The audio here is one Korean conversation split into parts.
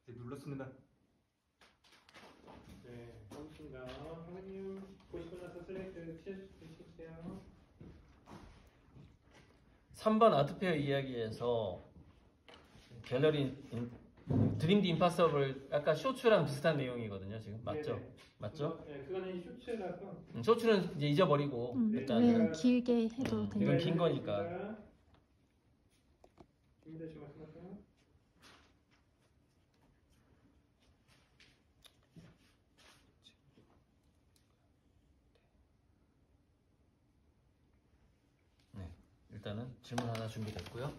네, 눌렀습니다. 네, 고맙습니다. 선생님 보시고 나서 슬라이드 치우세요. 3번 아트페어 이야기에서 갤러리 드림디 임파서블 아까 쇼츠랑 비슷한 내용이거든요. 지금 맞죠? 네네. 맞죠? 네, 그거는 쇼츠라서. 쇼츠는 이제 잊어버리고 일단 왜 길게 해도 돼요? 이건 긴 거니까. 준비되시고 말씀하세요. 네, 일단은 질문 하나 준비됐고요. 자,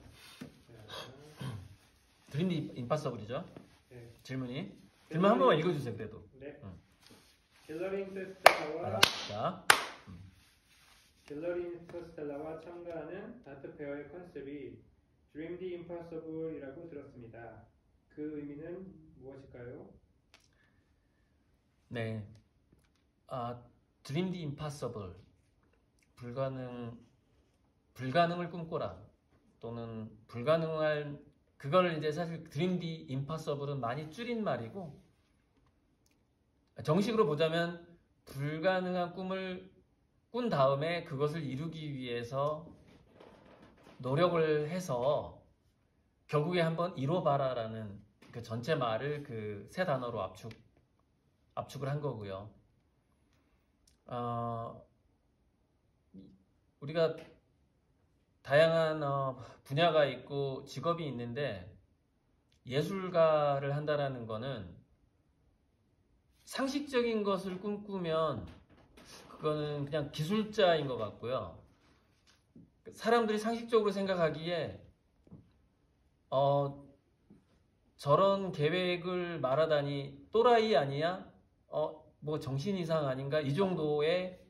드림디 임파서블이죠? 네. 질문 한 번만 읽어주세요. 그래도. 네. 응. 갤러리 인터스텔라와 자, 갤러리 인터스텔라와 참가하는 아트페어의 컨셉이 Dream the Impossible이라고 들었습니다. 그 의미는 무엇일까요? 네, 드림디 임파서블 불가능을 꿈꿔라 또는 불가능할 그걸 이제 사실 드림디 임파서블은 많이 줄인 말이고 정식으로 보자면 불가능한 꿈을 꾼 다음에 그것을 이루기 위해서 노력을 해서 결국에 한번 이뤄봐라라는 그 전체 말을 그 세 단어로 압축을 한 거고요. 우리가 다양한 분야가 있고 직업이 있는데 예술가를 한다라는 거는 상식적인 것을 꿈꾸면 그거는 그냥 기술자인 것 같고요. 사람들이 상식적으로 생각하기에 저런 계획을 말하다니 또라이 아니야? 뭐 정신 이상 아닌가? 이 정도의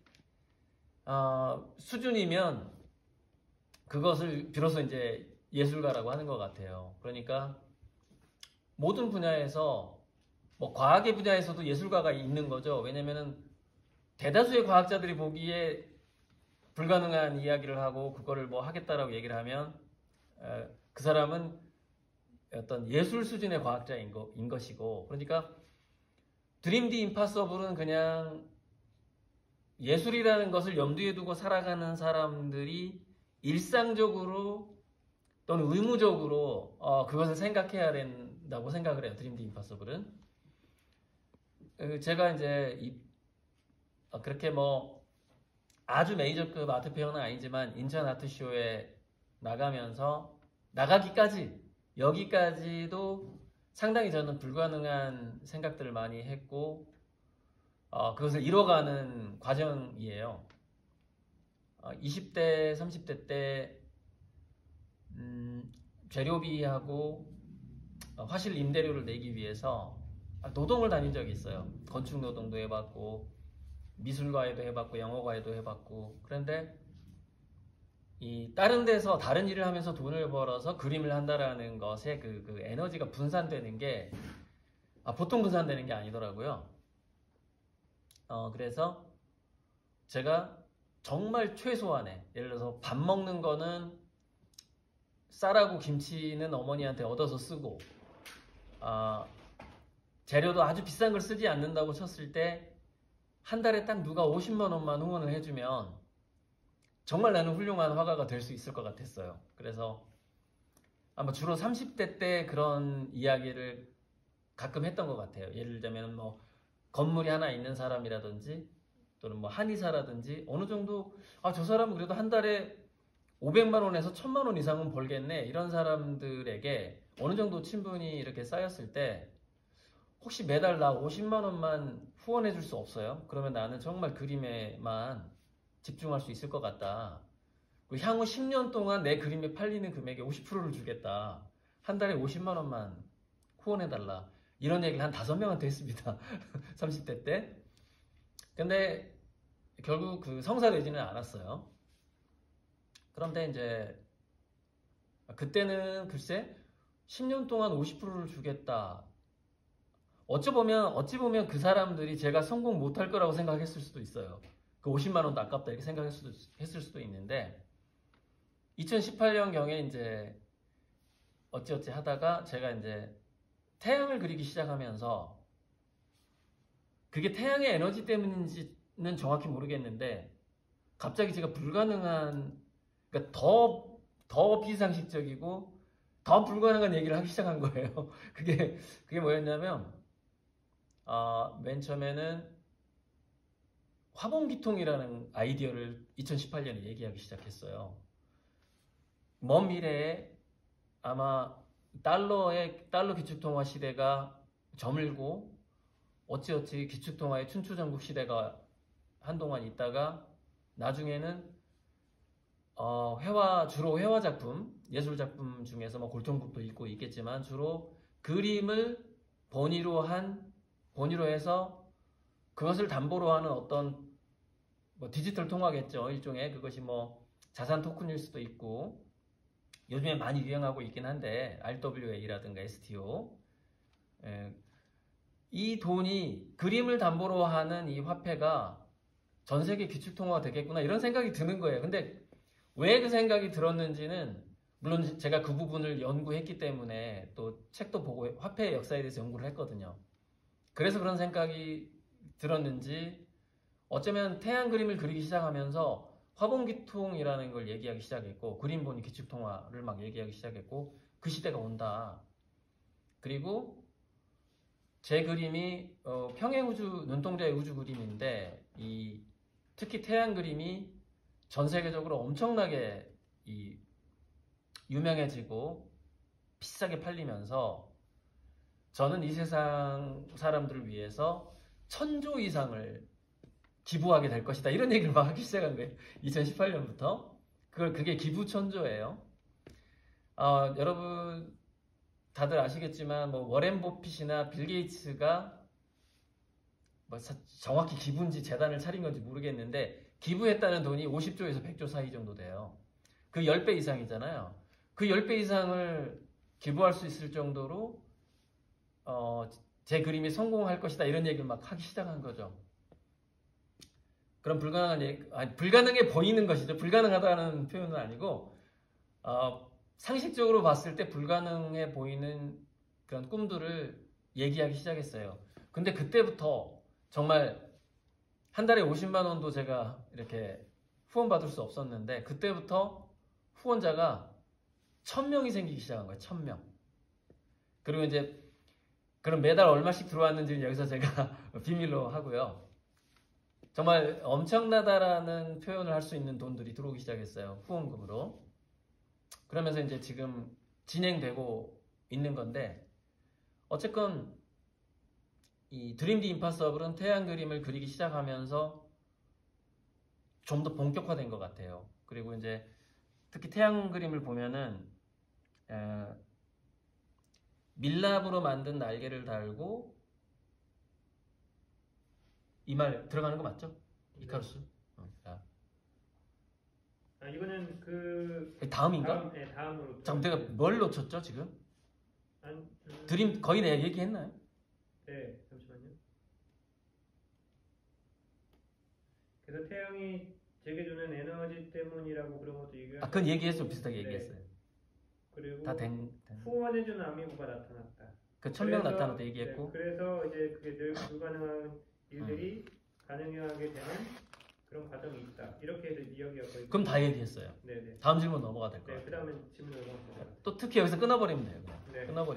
수준이면 그것을 비로소 이제 예술가라고 하는 것 같아요. 그러니까 모든 분야에서 뭐 과학의 분야에서도 예술가가 있는 거죠. 왜냐면은 대다수의 과학자들이 보기에 불가능한 이야기를 하고 그거를 뭐 하겠다라고 얘기를 하면 그 사람은 어떤 예술 수준의 과학자인 것이고, 그러니까 드림 디 임파서블은 그냥 예술이라는 것을 염두에 두고 살아가는 사람들이 일상적으로 또는 의무적으로 그것을 생각해야 된다고 생각을 해요. 드림 디 임파서블은. 제가 이제 그렇게 뭐 아주 메이저급 아트페어는 아니지만 인천 아트쇼에 여기까지도 상당히 저는 불가능한 생각들을 많이 했고 그것을 이뤄가는 과정이에요. 20대, 30대 때 재료비하고 화실 임대료를 내기 위해서 노동을 다닌 적이 있어요. 건축 노동도 해봤고 미술과에도 해봤고 영어과에도 해봤고. 그런데 이 다른 데서 다른 일을 하면서 돈을 벌어서 그림을 한다라는 것에 그 에너지가 분산되는 게 보통 분산되는 게 아니더라고요. 그래서 제가 정말 최소한의, 예를 들어서 밥 먹는 거는 쌀하고 김치는 어머니한테 얻어서 쓰고 재료도 아주 비싼 걸 쓰지 않는다고 쳤을 때 한 달에 딱 누가 50만 원만 후원을 해주면 정말 나는 훌륭한 화가가 될 수 있을 것 같았어요. 그래서 아마 주로 30대 때 그런 이야기를 가끔 했던 것 같아요. 예를 들자면 뭐 건물이 하나 있는 사람이라든지 또는 뭐 한의사라든지 어느 정도 저 사람은 그래도 한 달에 500만 원에서 1000만 원 이상은 벌겠네, 이런 사람들에게 어느 정도 친분이 이렇게 쌓였을 때 혹시 매달 나 50만 원만 후원해 줄 수 없어요? 그러면 나는 정말 그림에만 집중할 수 있을 것 같다. 그리고 향후 10년 동안 내 그림이 팔리는 금액의 50%를 주겠다. 한 달에 50만 원만 후원해 달라. 이런 얘기를 한 5명한테 했습니다. 30대 때. 근데 결국 그 성사되지는 않았어요. 그런데 이제 그때는 글쎄 10년 동안 50%를 주겠다. 어찌 보면 그 사람들이 제가 성공 못할 거라고 생각했을 수도 있어요. 그 50만 원도 아깝다 이렇게 생각했을 수도 있는데 2018년경에 이제 어찌어찌 하다가 제가 이제 태양을 그리기 시작하면서 그게 태양의 에너지 때문인지는 정확히 모르겠는데 갑자기 제가 불가능한, 그러니까 더 비상식적이고 더 불가능한 얘기를 하기 시작한 거예요. 그게 뭐였냐면 맨 처음에는 화봉기통이라는 아이디어를 2018년에 얘기하기 시작했어요. 먼 미래에 아마 달러 기축통화 시대가 저물고 어찌어찌 기축통화의 춘추전국 시대가 한동안 있다가 나중에는 주로 회화 작품, 예술 작품 중에서 뭐 골동품도 있고 있겠지만 주로 그림을 본위로 해서 그것을 담보로 하는 어떤 뭐 디지털 통화겠죠. 일종의 그것이 뭐 자산 토큰일 수도 있고 요즘에 많이 유행하고 있긴 한데 RWA라든가 STO 이 돈이 그림을 담보로 하는 이 화폐가 전 세계 기축 통화가 되겠구나 이런 생각이 드는 거예요. 근데 왜 그 생각이 들었는지는 물론 제가 그 부분을 연구했기 때문에 또 책도 보고 화폐의 역사에 대해서 연구를 했거든요. 그래서 그런 생각이 들었는지 어쩌면 태양 그림을 그리기 시작하면서 화봉기통이라는 걸 얘기하기 시작했고 그림본위 기축통화를 막 얘기하기 시작했고 그 시대가 온다. 그리고 제 그림이 평행우주 눈동자의 우주 그림인데 특히 태양 그림이 전 세계적으로 엄청나게 유명해지고 비싸게 팔리면서 저는 이 세상 사람들을 위해서 1000조 이상을 기부하게 될 것이다. 이런 얘기를 막 하기 시작한 거예요. 2018년부터. 그게 기부 1000조예요. 여러분 다들 아시겠지만 뭐 워렌 버핏이나 빌 게이츠가 뭐 정확히 기부인지 재단을 차린 건지 모르겠는데 기부했다는 돈이 50조에서 100조 사이 정도 돼요. 그 10배 이상이잖아요. 그 10배 이상을 기부할 수 있을 정도로 제 그림이 성공할 것이다. 이런 얘기를 막 하기 시작한 거죠. 그런 불가능해 보이는 것이죠. 불가능하다는 표현은 아니고 상식적으로 봤을 때 불가능해 보이는 그런 꿈들을 얘기하기 시작했어요. 근데 그때부터 정말 한 달에 50만 원도 제가 이렇게 후원받을 수 없었는데 그때부터 후원자가 1000명이 생기기 시작한 거예요. 1000명. 그리고 이제 그럼 매달 얼마씩 들어왔는지는 여기서 제가 비밀로 하고요. 정말 엄청나다라는 표현을 할 수 있는 돈들이 들어오기 시작했어요. 후원금으로. 그러면서 이제 지금 진행되고 있는 건데 어쨌건 이 드림 디 임파서블은 태양 그림을 그리기 시작하면서 좀 더 본격화된 것 같아요. 그리고 이제 특히 태양 그림을 보면은 밀랍으로 만든 날개를 달고 이 말 들어가는 거 맞죠? 이카루스? 이거는 다음인가? 다음으로. 잠깐 내가 뭘 놓쳤죠 지금? 드림 거의 내가 얘기했나요? 네, 잠시만요. 그래서 태양이 제게 주는 에너지 때문이라고 그런 것도 얘기하고. 그건 얘기했어. 비슷하게 얘기했어요. 그리고 다 후원해주는 아미고가 나타났다. 그 1000명 나타났다 얘기했고. 네, 그래서 이제 그게 늘 불가능한 일들이 가능하게 되는 그런 과정이 있다. 이렇게 해서 이야기하고. 그럼 다 얘기했어요. 네네. 다음 질문 넘어가 될 것 네, 같아요. 그 다음에 질문 넘어가세요. 또 특히 여기서 끊어버리면 돼요. 네. 끊어버리면.